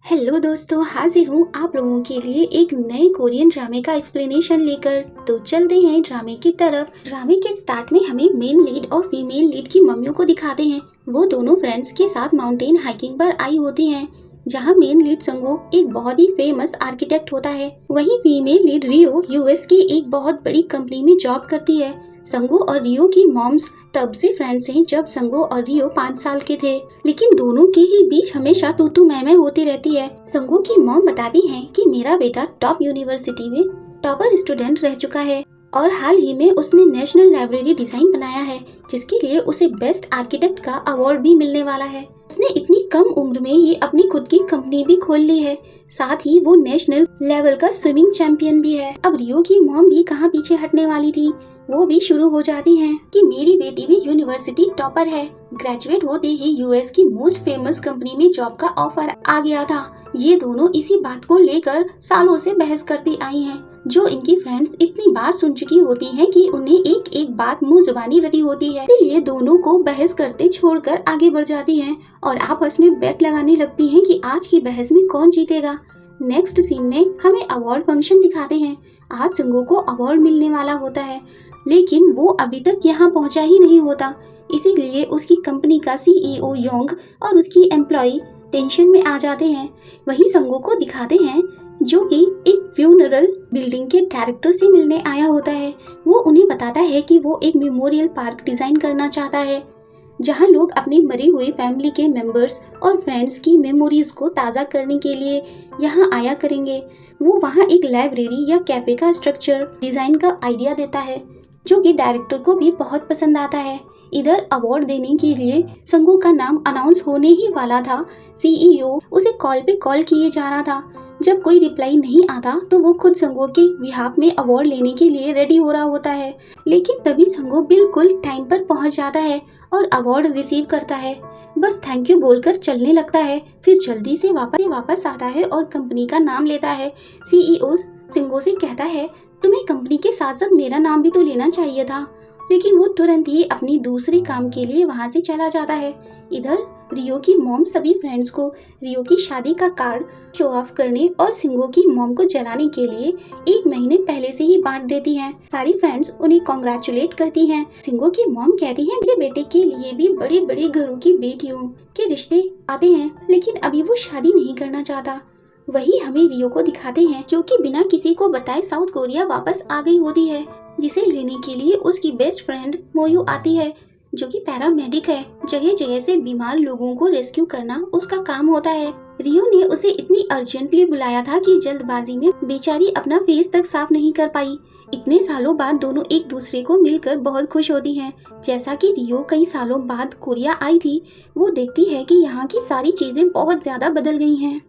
Hello दोस्तों, हाजिर हूँ आप लोगों के लिए एक नए कोरियन ड्रामे का एक्सप्लेनेशन लेकर। तो चलते हैं ड्रामे की तरफ। ड्रामे के स्टार्ट में हमें मेन लीड और फीमेल लीड की मम्मियों को दिखाते हैं। वो दोनों फ्रेंड्स के साथ माउंटेन हाइकिंग पर आई होती हैं, जहाँ मेन लीड संगो एक बहुत ही फेमस आर्किटेक्ट होता है। वहीं फीमेल लीड रियो यूएस की एक बहुत बड़ी कंपनी में जॉब करती है। संगो और रियो की मॉम्स तब से फ्रेंड्स हैं जब संगो और रियो 5 साल के थे, लेकिन दोनों के ही बीच हमेशा तू तू मैं होती रहती है। संगो की मॉम बताती हैं कि मेरा बेटा टॉप यूनिवर्सिटी में टॉपर स्टूडेंट रह चुका है और हाल ही में उसने नेशनल लाइब्रेरी डिजाइन बनाया है, जिसके लिए उसे बेस्ट आर्किटेक्ट का अवार्ड भी मिलने वाला है। उसने इतनी कम उम्र में ही अपनी खुद की कंपनी भी खोल ली है, साथ ही वो नेशनल लेवल का स्विमिंग चैंपियन भी है। अब रियो की मॉम भी कहाँ पीछे हटने वाली थी, वो भी शुरू हो जाती हैं कि मेरी बेटी भी यूनिवर्सिटी टॉपर है। ग्रेजुएट होते ही यूएस की मोस्ट फेमस कंपनी में जॉब का ऑफर आ गया था। ये दोनों इसी बात को लेकर सालों से बहस करती आई हैं, जो इनकी फ्रेंड्स इतनी बार सुन चुकी होती हैं कि उन्हें एक एक बात मुंह जुबानी रटी होती है। इसलिए दोनों को बहस करते छोड़कर आगे बढ़ जाती हैं और आपस में बेट लगाने लगती हैं कि आज की बहस में कौन जीतेगा। नेक्स्ट सीन में हमें अवार्ड फंक्शन दिखाते हैं। आज संगो को अवार्ड मिलने वाला होता है, लेकिन वो अभी तक यहाँ पहुँचा ही नहीं होता। इसीलिए उसकी कंपनी का सीईओ योंग और उसकी एम्प्लॉय टेंशन में आ जाते हैं। वहीं संगो को दिखाते हैं जो कि एक फ्यूनरल बिल्डिंग के डायरेक्टर से मिलने आया होता है। वो उन्हें बताता है कि वो एक मेमोरियल पार्क डिजाइन करना चाहता है, जहां लोग अपनी मरी हुई फैमिली के मेंबर्स और फ्रेंड्स की मेमोरीज को ताज़ा करने के लिए यहां आया करेंगे। वो वहां एक लाइब्रेरी या कैफे का स्ट्रक्चर डिजाइन का आइडिया देता है, जो कि डायरेक्टर को भी बहुत पसंद आता है। इधर अवार्ड देने के लिए संगो का नाम अनाउंस होने ही वाला था। सीईओ उसे कॉल पे कॉल किए जा रहा था। जब कोई रिप्लाई नहीं आता तो वो खुद संगो के बिहाफ में अवार्ड लेने के लिए रेडी हो रहा होता है, लेकिन तभी संगो बिल्कुल टाइम पर पहुंच जाता है और अवार्ड रिसीव करता है। बस थैंक यू बोलकर चलने लगता है, फिर जल्दी से वापस आता है और कंपनी का नाम लेता है। सीईओ संगो से कहता है, तुम्हें कंपनी के साथ साथ मेरा नाम भी तो लेना चाहिए था, लेकिन वो तुरंत ही अपनी दूसरे काम के लिए वहाँ से चला जाता है। इधर रियो की मॉम सभी फ्रेंड्स को रियो की शादी का कार्ड शो ऑफ करने और सिंगो की मॉम को जलाने के लिए 1 महीने पहले से ही बांट देती हैं। सारी फ्रेंड्स उन्हें कॉन्ग्रेचुलेट करती हैं। सिंगो की मॉम कहती है, मेरे बेटे के लिए भी बड़े बड़े घरों की बेटियों के रिश्ते आते हैं, लेकिन अभी वो शादी नहीं करना चाहता। वही हमें रियो को दिखाते हैं, जो कि बिना किसी को बताए साउथ कोरिया वापस आ गई होती है, जिसे लेने के लिए उसकी बेस्ट फ्रेंड मोयू आती है, जो कि पैरामेडिक है। जगह जगह से बीमार लोगों को रेस्क्यू करना उसका काम होता है। रियो ने उसे इतनी अर्जेंटली बुलाया था कि जल्दबाजी में बेचारी अपना फेस तक साफ नहीं कर पाई। इतने सालों बाद दोनों एक दूसरे को मिलकर बहुत खुश होती हैं। जैसा कि रियो कई सालों बाद कोरिया आई थी, वो देखती है कि यहाँ की सारी चीजें बहुत ज्यादा बदल गई हैं।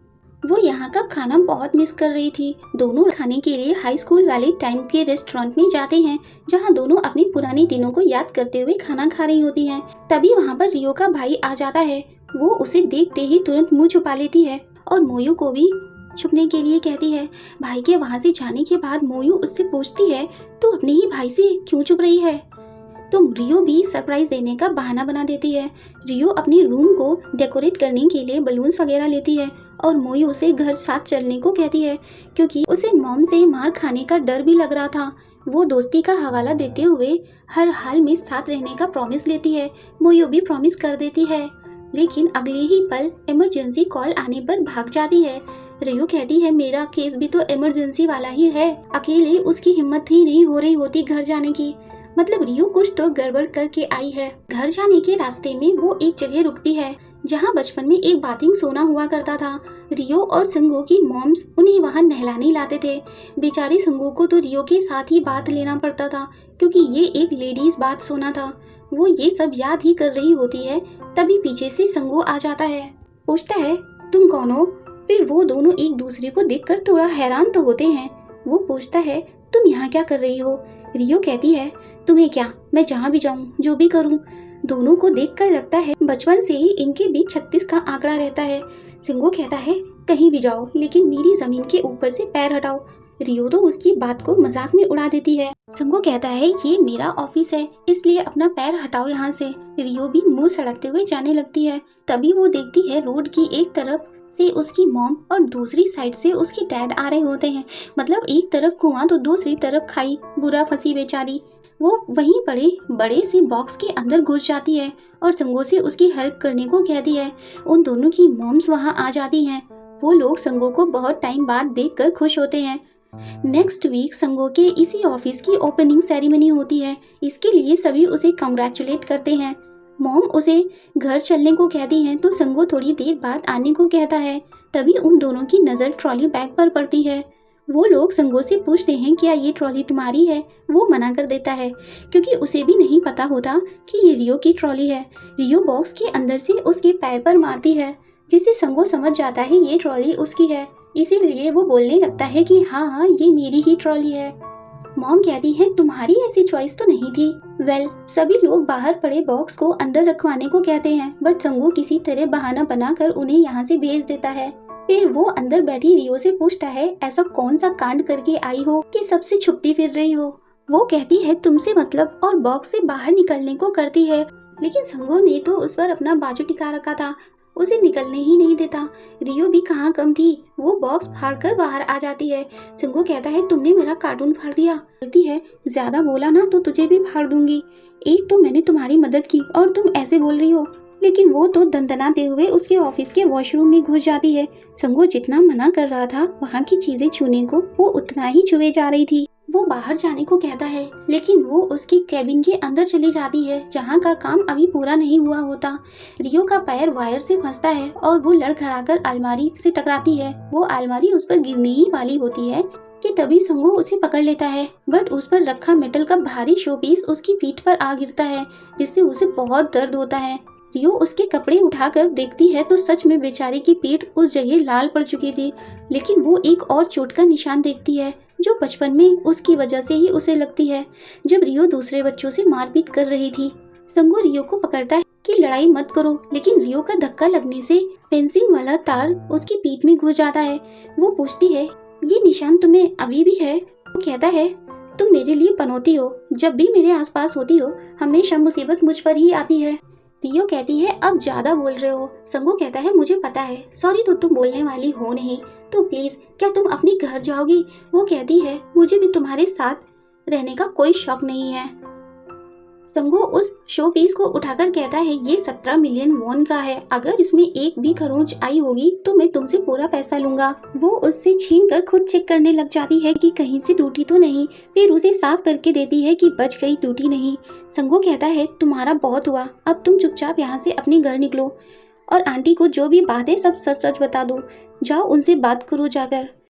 वो यहाँ का खाना बहुत मिस कर रही थी। दोनों खाने के लिए हाई स्कूल वाले टाइम के रेस्टोरेंट में जाते हैं, जहाँ दोनों अपने पुराने दिनों को याद करते हुए खाना खा रही होती हैं। तभी वहाँ पर रियो का भाई आ जाता है। वो उसे देखते ही तुरंत मुंह छुपा लेती है और मोयू को भी छुपने के लिए कहती है। भाई के वहाँ से जाने के बाद मोयू उससे पूछती है, तू अपने ही भाई से क्यों छुप रही है? तो रियो भी सरप्राइज देने का बहाना बना देती है। रियो अपने रूम को डेकोरेट करने के लिए बलून्स वगैरह लेती है और मोयू उसे घर साथ चलने को कहती है, क्योंकि उसे मॉम से मार खाने का डर भी लग रहा था। वो दोस्ती का हवाला देते हुए हर हाल में साथ रहने का प्रॉमिस लेती है। मोयू भी प्रॉमिस कर देती है, लेकिन अगले ही पल इमरजेंसी कॉल आने पर भाग जाती है। रियो कहती है, मेरा केस भी तो इमरजेंसी वाला ही है। अकेले उसकी हिम्मत ही नहीं हो रही होती घर जाने की। मतलब रियो कुछ तो गड़बड़ करके आई है। घर जाने के रास्ते में वो एक जगह रुकती है, जहाँ बचपन में एक बाथिंग सोना हुआ करता था। रियो और संगो की मॉम्स उन्हें वहाँ नहलाने लाते थे। बेचारी संगो को तो रियो के साथ ही बात लेना पड़ता था, क्योंकि ये एक लेडीज बात सोना था। वो ये सब याद ही कर रही होती है, तभी पीछे से संगो आ जाता है। पूछता है, तुम कौन हो? फिर वो दोनों एक दूसरे को देखकर थोड़ा हैरान तो होते हैं। वो पूछता है, तुम यहाँ क्या कर रही हो? रियो कहती है, तुम्हें क्या, मैं जहाँ भी जाऊँ जो भी करूँ। दोनों को देखकर लगता है बचपन से ही इनके बीच 36 का आंकड़ा रहता है। सिंगो कहता है, कहीं भी जाओ, लेकिन मेरी जमीन के ऊपर से पैर हटाओ। रियो तो उसकी बात को मजाक में उड़ा देती है। संगो कहता है, ये मेरा ऑफिस है, इसलिए अपना पैर हटाओ यहाँ से। रियो भी मुंह सड़कते हुए जाने लगती है। तभी वो देखती है रोड की एक तरफ से उसकी मॉम और दूसरी साइड से उसके डैड आ रहे होते हैं। मतलब एक तरफ कुआं तो दूसरी तरफ खाई, बुरा फंसी बेचारी। वो वहीं पड़े बड़े से बॉक्स के अंदर घुस जाती है और संगो से उसकी हेल्प करने को कहती है। उन दोनों की मॉम्स वहां आ जाती हैं। वो लोग संगो को बहुत टाइम बाद देखकर खुश होते हैं। नेक्स्ट वीक संगो के इसी ऑफिस की ओपनिंग सेरेमनी होती है। इसके लिए सभी उसे कांग्रेचुलेट करते हैं। मॉम उसे घर चलने को कहती हैं तो संगो थोड़ी देर बाद आने को कहता है। तभी उन दोनों की नज़र ट्रॉली बैग पर पड़ती है। वो लोग संगो से पूछते हैं क्या ये ट्रॉली तुम्हारी है। वो मना कर देता है क्योंकि उसे भी नहीं पता होता कि ये रियो की ट्रॉली है। रियो बॉक्स के अंदर से उसके पैर पर मारती है, जिससे संगो समझ जाता है ये ट्रॉली उसकी है। इसीलिए वो बोलने लगता है कि हाँ ये मेरी ही ट्रॉली है। मॉम कहती है तुम्हारी ऐसी चॉइस तो नहीं थी। सभी लोग बाहर पड़े बॉक्स को अंदर रखवाने को कहते हैं, बट संगो किसी तरह बहाना बनाकर उन्हें यहाँ से भेज देता है। फिर वो अंदर बैठी रियो से पूछता है ऐसा कौन सा कांड करके आई हो कि सबसे छुपती फिर रही हो। वो कहती है तुमसे मतलब, और बॉक्स से बाहर निकलने को करती है। लेकिन संगो ने तो उस पर अपना बाजू टिका रखा था, उसे निकलने ही नहीं देता। रियो भी कहाँ कम थी, वो बॉक्स फाड़कर बाहर आ जाती है। संगो कहता है तुमने मेरा कार्टून फाड़ दिया। बोलती है ज्यादा बोला ना तो तुझे भी फाड़ दूंगी। एक तो मैंने तुम्हारी मदद की और तुम ऐसे बोल रही हो। लेकिन वो तो दंदनाते हुए उसके ऑफिस के वॉशरूम में घुस जाती है। संगो जितना मना कर रहा था वहाँ की चीजें छूने को, वो उतना ही छुए जा रही थी। वो बाहर जाने को कहता है लेकिन वो उसके कैबिन के अंदर चली जाती है जहाँ का काम अभी पूरा नहीं हुआ होता। रियो का पैर वायर से फंसता है और वो लड़खड़ाकर अलमारी से टकराती है। वो अलमारी उस पर गिरने ही वाली होती है कि तभी संगो उसे पकड़ लेता है, बट उस पर रखा मेटल का भारी शोपीस उसकी पीठ पर आ गिरता है, जिससे उसे बहुत दर्द होता है। रियो उसके कपड़े उठाकर देखती है तो सच में बेचारी की पीठ उस जगह लाल पड़ चुकी थी। लेकिन वो एक और चोट का निशान देखती है जो बचपन में उसकी वजह से ही उसे लगती है, जब रियो दूसरे बच्चों से मारपीट कर रही थी। संगो रियो को पकड़ता है कि लड़ाई मत करो, लेकिन रियो का धक्का लगने से फेंसिंग वाला तार उसकी पीठ में घुस जाता है। वो पूछती है ये निशान तुम्हें अभी भी है। वो कहता है तुम मेरे लिए पनौती हो, जब भी मेरे आसपास होती हो हमेशा मुसीबत मुझ पर ही आती है। रियो कहती है अब ज्यादा बोल रहे हो। संगो कहता है मुझे पता है, सॉरी तो तुम बोलने वाली हो नहीं, तो प्लीज क्या तुम अपने घर जाओगी। वो कहती है मुझे भी तुम्हारे साथ रहने का कोई शौक नहीं है। संगो उस शो पीस को उठाकर कहता है ये 17 मिलियन वॉन का है, अगर इसमें एक भी खरोंच आई होगी तो मैं तुमसे पूरा पैसा लूंगा। वो उससे छीन कर खुद चेक करने लग जाती है कि कहीं से टूटी तो नहीं, फिर उसे साफ करके देती है कि बच गई, टूटी नहीं। संगो कहता है तुम्हारा बहुत हुआ, अब तुम चुपचाप यहाँ से अपने घर निकलो और आंटी को जो भी बात है सब सच सच बता दो। जाओ उनसे बात करो जाकर।